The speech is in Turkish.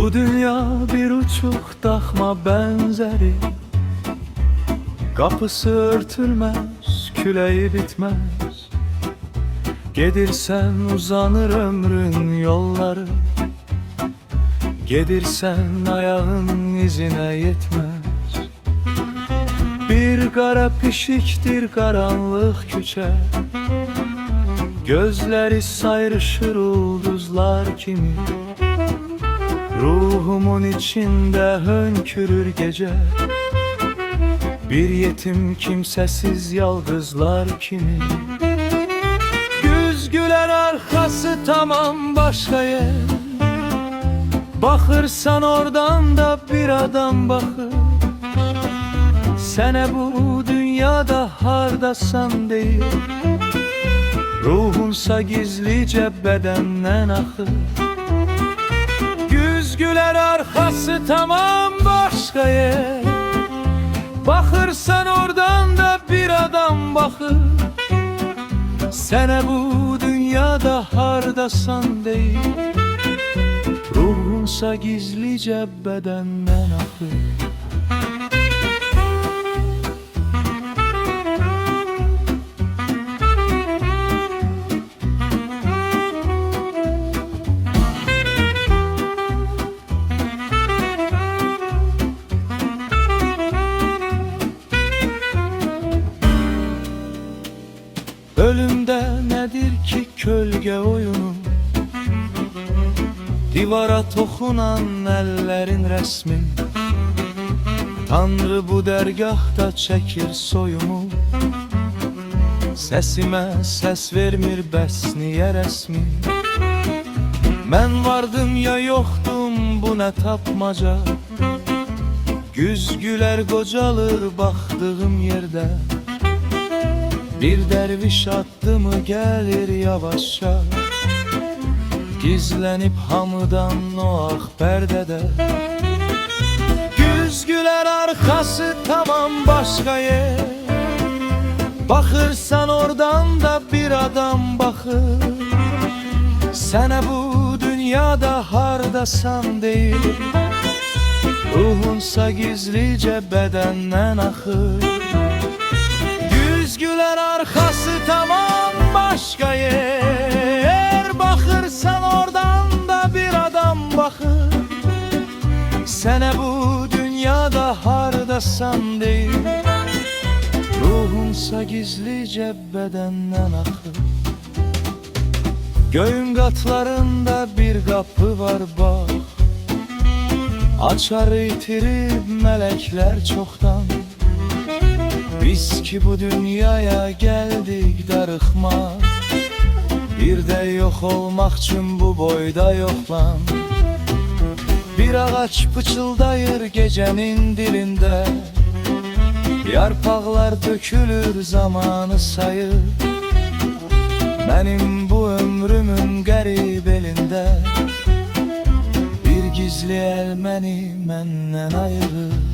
Bu dünya bir uçuk daxma benzeri, kapısı örtülmez, küleği bitmez. Gedirsen uzanır ömrün yolları, gedirsen ayağın izine yetmez. Bir kara pişiktir karanlık küçe, gözleri sayrışır ulduzlar kimi. Ruhumun içinde hönkürür gece, bir yetim kimsesiz yalgızlar kimi. Güz güler arkası tamam başka yer, bakırsan oradan da bir adam bakır. Sene bu dünyada hardasan değil, ruhunsa gizlice bedenden akır. Güz güler arkası tamam başka yer, bakırsan oradan da bir adam bakır. Sene bu dünyada hardasan değil, ruhunsa gizlice bedenden akır. Ölümde nedir ki kölge oyunu, divara dokunan ellerin resmi. Tanrı bu dergahta çekir soyumu, sesime ses vermir bəs niye resmi. Ben vardım ya yoktum, bu ne tapmaca. Güz güler gocalır baktığım yerde, bir derviş attı mı gelir yavaşça, gizlenip hamıdan o ak perdede. Güz güler arkası tamam başka yer, bakırsan oradan da bir adam bakır. Sene bu dünyada hardasan değil, ruhunsa gizlice bedenden akır. Güz güler arkası tamam başka yer, bakırsan oradan da bir adam bakır. Sene bu dünyada hardasan değil, ruhunsa gizlice bedenden akır. Göğün katlarında bir kapı var bak, açar itirir melekler çoktan. Biz ki bu dünyaya geldik darıkma, bir de yok olmak için bu boyda yoklan. Bir ağaç pıçıldayır gecenin dilinde, yarpaklar dökülür zamanı sayır. Benim bu ömrümün garip elinde, bir gizli el beni menden ayırır.